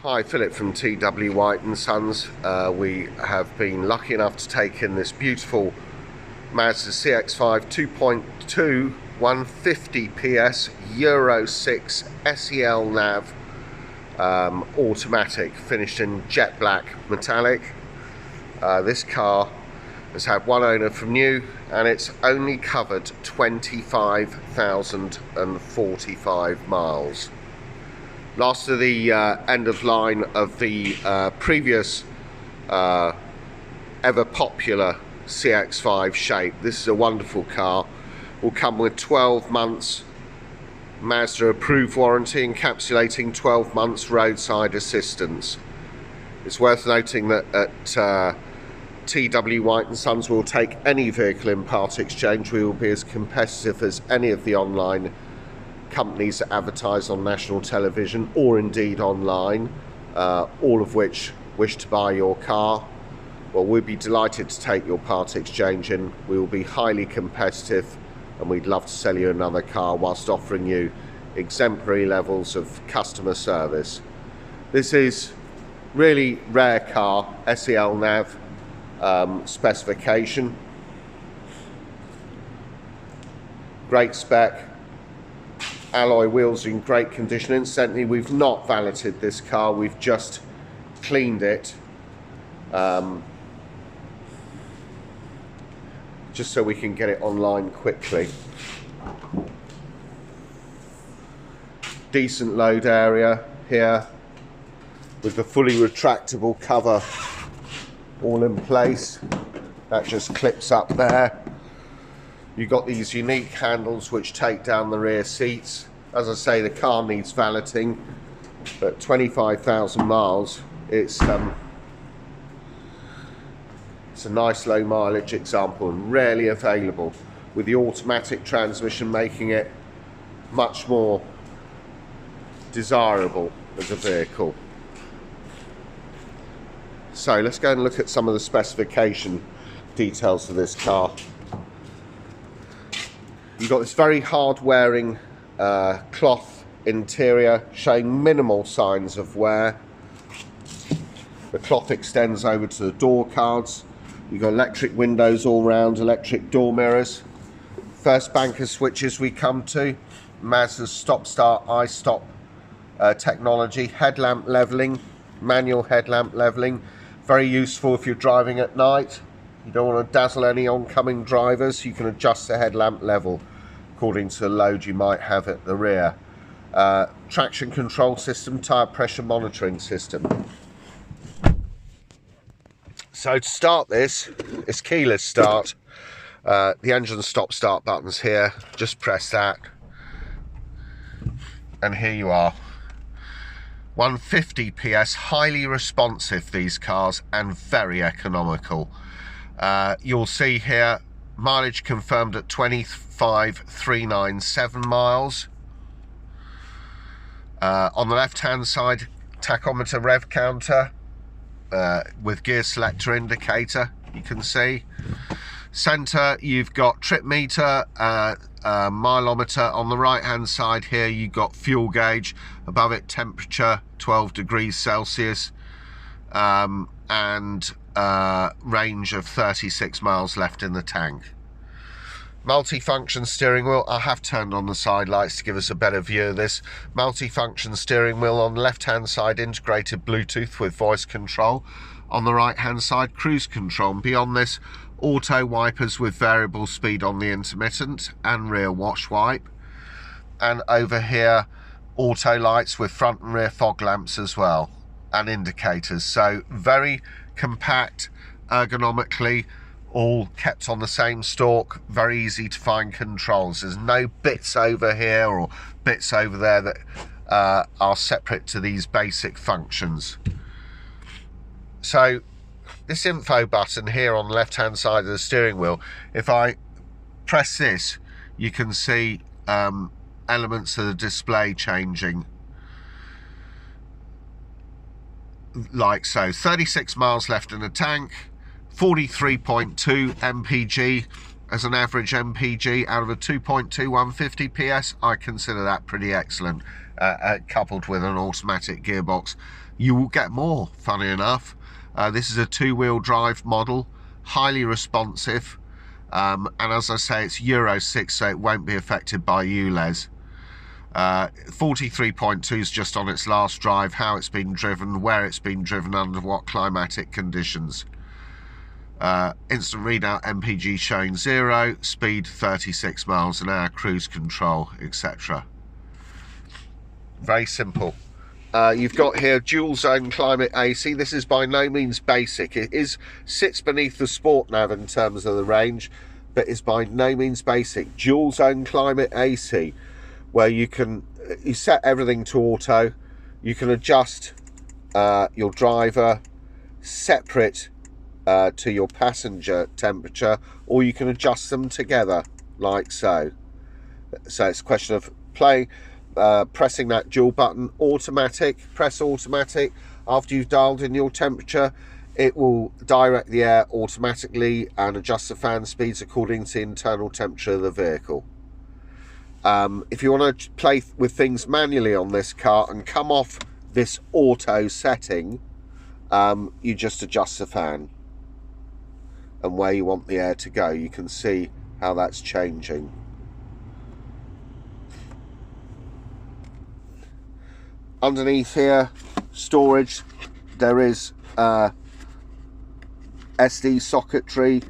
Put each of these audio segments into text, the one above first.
Hi, Philip from TW White & Sons. We have been lucky enough to take in this beautiful Mazda CX-5 2.2 150 PS Euro 6 SEL nav automatic, finished in jet black metallic. This car has had one owner from new and it's only covered 25,045 miles. Last of the end of line of the previous ever popular CX5 shape. This is a wonderful car. Will come with 12 months Mazda approved warranty, encapsulating 12 months roadside assistance. It's worth noting that at TW White & Sons will take any vehicle in part exchange. We will be as competitive as any of the online companies that advertise on national television or indeed online, all of which wish to buy your car. Well, we'd be delighted to take your part exchange in. We will be highly competitive and we'd love to sell you another car whilst offering you exemplary levels of customer service. This is really rare car, SEL nav specification. Great spec. Alloy wheels in great condition. Incidentally, we've not valeted this car, we've just cleaned it, just so we can get it online quickly. Decent load area here with the fully retractable cover all in place. That just clips up there. You've got these unique handles which take down the rear seats. As I say, the car needs valeting, but 25,000 miles, it's a nice low mileage example and rarely available, with the automatic transmission making it much more desirable as a vehicle. So let's go and look at some of the specification details of this car. You've got this very hard wearing cloth interior showing minimal signs of wear. The cloth extends over to the door cards. You've got electric windows all round, electric door mirrors. First banker switches we come to. Mazda's stop start I-stop technology. Headlamp leveling, manual headlamp leveling. Very useful if you're driving at night. You don't want to dazzle any oncoming drivers. You can adjust the headlamp level according to the load you might have at the rear. Traction control system, tyre pressure monitoring system. So to start this, it's keyless start. The engine stop start button's here. Just press that. And here you are. 150 PS, highly responsive, these cars, and very economical. You'll see here mileage confirmed at 25,397 miles. On the left hand side, tachometer rev counter with gear selector indicator, you can see. Center, you've got trip meter, mileometer. On the right hand side here you've got fuel gauge, above it temperature 12 degrees Celsius, and range of 36 miles left in the tank. Multifunction steering wheel. I have turned on the side lights to give us a better view of this. Multifunction steering wheel. On the left hand side, integrated Bluetooth with voice control. On the right hand side, cruise control. And beyond this, auto wipers with variable speed on the intermittent and rear wash wipe. And over here, auto lights with front and rear fog lamps as well, and indicators. So very compact, ergonomically, all kept on the same stalk, very easy to find controls. There's no bits over here or bits over there that are separate to these basic functions. So this info button here on the left hand side of the steering wheel, if I press this, you can see elements of the display changing, like so. 36 miles left in the tank, 43.2 mpg, as an average MPG out of a 2.2 150 PS, I consider that pretty excellent. Coupled with an automatic gearbox, you will get more, funny enough. This is a two-wheel drive model, highly responsive, and as I say, it's Euro 6, so it won't be affected by ULEZ. 43.2 is just on its last drive, how it's been driven, where it's been driven, under what climatic conditions. Instant readout MPG showing 0, speed 36 miles an hour, cruise control, etc. Very simple. You've got here dual zone climate AC. This is by no means basic. It sits beneath the Sport Nav in terms of the range, but is by no means basic. Dual zone climate AC, where you set everything to auto. You can adjust your driver separate to your passenger temperature, or you can adjust them together like so. So it's a question of pressing that dual button. Automatic, press automatic. After you've dialed in your temperature, it will direct the air automatically and adjust the fan speeds according to the internal temperature of the vehicle. If you want to play with things manually on this car and come off this auto setting, you just adjust the fan and where you want the air to go. You can see how that's changing. Underneath here, storage, there is SD socketry,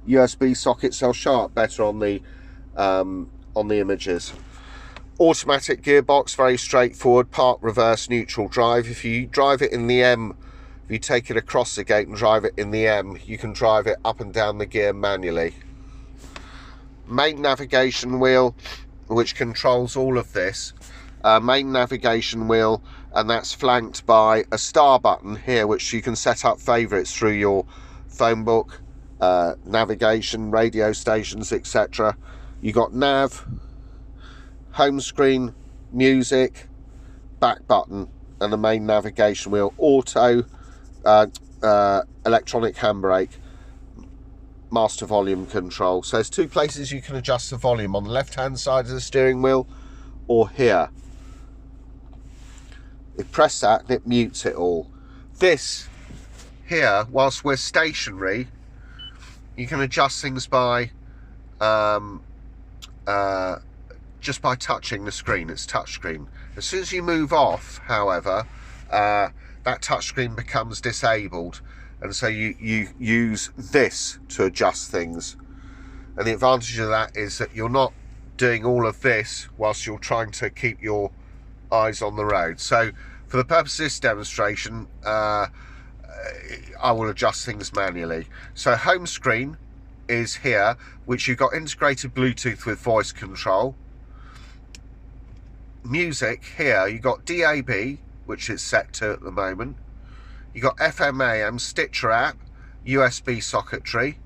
USB sockets. I'll show up better on the images. Automatic gearbox, very straightforward. Park, reverse, neutral, drive. If you drive it in the M, if you take it across the gate and drive it in the M, you can drive it up and down the gear manually. Main navigation wheel, which controls all of this. Main navigation wheel, and that's flanked by a star button here, which you can set up favourites through your phone book, navigation, radio stations, etc. You got nav, home screen, music, back button, and the main navigation wheel. Auto, electronic handbrake, master volume control. So there's two places you can adjust the volume: on the left hand side of the steering wheel or here. You press that and it mutes it all. This here, whilst we're stationary, you can adjust things by just by touching the screen. It's touchscreen. As soon as you move off, however, that touchscreen becomes disabled, and so you use this to adjust things. And the advantage of that is that you're not doing all of this whilst you're trying to keep your eyes on the road. So for the purpose of this demonstration, I will adjust things manually. So home screen is here, which you've got integrated Bluetooth with voice control. Music here, you've got DAB, which is set to at the moment. You've got FM AM, Stitcher app, USB socketry,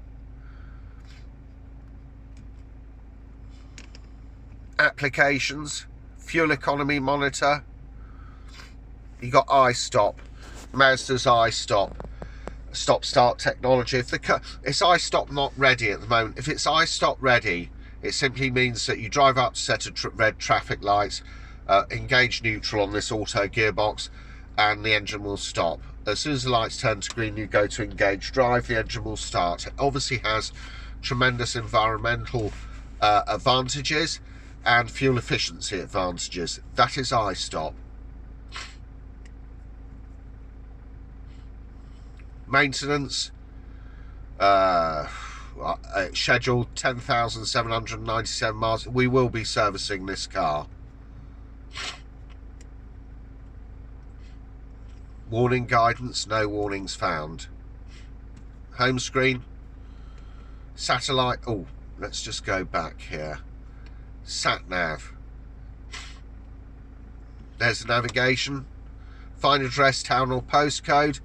applications, fuel economy monitor. You got iStop, Mazda's iStop, stop-start technology. If it's iStop not ready at the moment. If it's iStop ready, it simply means that you drive up to set a red traffic lights, engage neutral on this auto gearbox, and the engine will stop. As soon as the lights turn to green, you go to engage drive, the engine will start. It obviously has tremendous environmental advantages and fuel efficiency advantages. That is iStop. Maintenance, scheduled 10,797 miles. We will be servicing this car. Warning guidance, no warnings found. Home screen, satellite. Oh, let's just go back here. Sat nav. There's the navigation. Find address, town or postcode.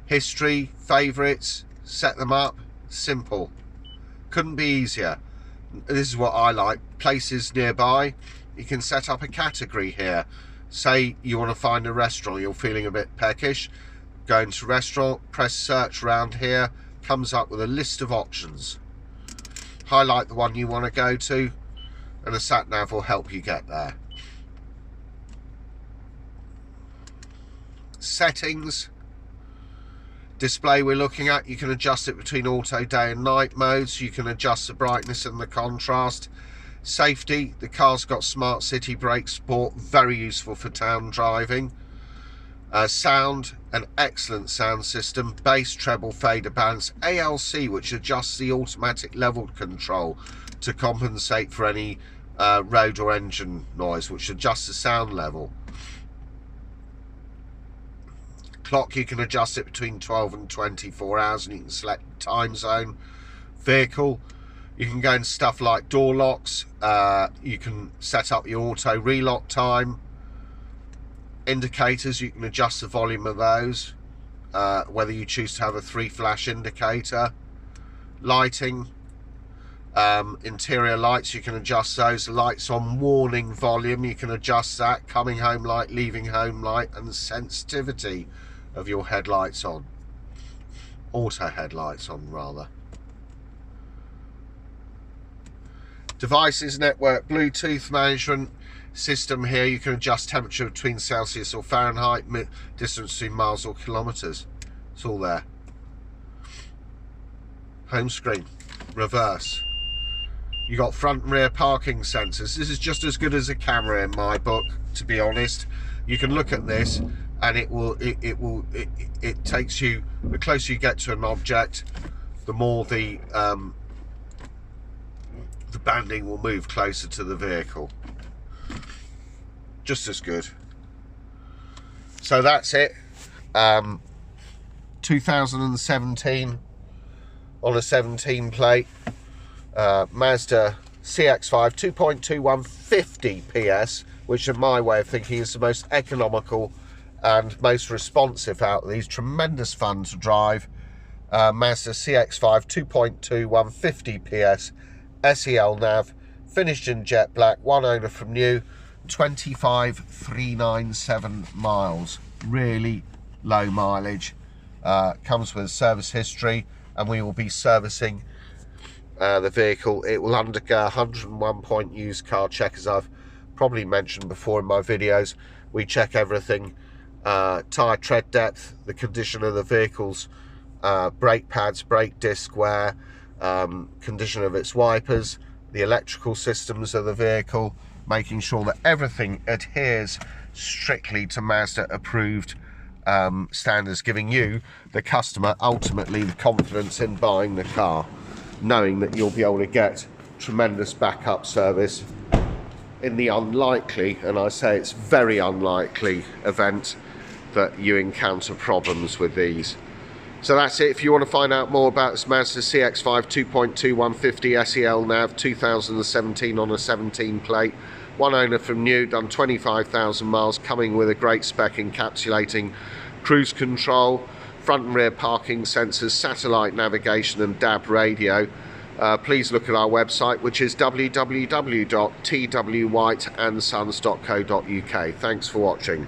History, favourites, set them up. Simple. Couldn't be easier. This is what I like. Places nearby. You can set up a category here. Say you want to find a restaurant, you're feeling a bit peckish, go into restaurant, press search around here, comes up with a list of options. highlight the one you want to go to, and the sat nav will help you get there. Settings, display we're looking at, you can adjust it between auto, day and night modes. You can adjust the brightness and the contrast. Safety, the car's got smart city brake support, very useful for town driving. Sound, an excellent sound system, bass, treble, fader balance, ALC, which adjusts the automatic level control to compensate for any road or engine noise, which adjusts the sound level. Clock, you can adjust it between 12 and 24 hours, and you can select time zone. Vehicle, you can go in stuff like door locks, you can set up your auto relock time. Indicators, you can adjust the volume of those, whether you choose to have a 3 flash indicator. Lighting, interior lights, you can adjust those. Lights on warning volume, you can adjust that. Coming home light, leaving home light, and the sensitivity of your headlights on. Auto headlights on, rather. Devices, network, Bluetooth management system here. You can adjust temperature between Celsius or Fahrenheit, distance between miles or kilometers. It's all there. Home screen, reverse. You got front and rear parking sensors. This is just as good as a camera in my book, to be honest. You can look at this and it takes you, the closer you get to an object, the more the banding will move closer to the vehicle. Just as good. So that's it. 2017 on a 17 plate. Mazda CX5 2.2 150 PS, which in my way of thinking is the most economical and most responsive out of these. Tremendous fun to drive. Mazda CX5 2.2 150 PS, SEL nav, finished in jet black, one owner from new, 25,397 miles. Really low mileage. Comes with service history, and we will be servicing the vehicle. It will undergo 101 point used car check, as I've probably mentioned before in my videos. We check everything, tyre tread depth, the condition of the vehicle's brake pads, brake disc wear, condition of its wipers, the electrical systems of the vehicle, making sure that everything adheres strictly to Mazda approved standards, giving you, the customer, ultimately the confidence in buying the car, knowing that you'll be able to get tremendous backup service in the unlikely, and I say it's very unlikely, event that you encounter problems with these. So that's it. If you want to find out more about this Mazda CX-5 2.2 150 SEL nav, 2017 on a 17 plate, one owner from new, done 25,000 miles, coming with a great spec encapsulating cruise control, front and rear parking sensors, satellite navigation and DAB radio, please look at our website, which is www.twhiteandsons.co.uk. Thanks for watching.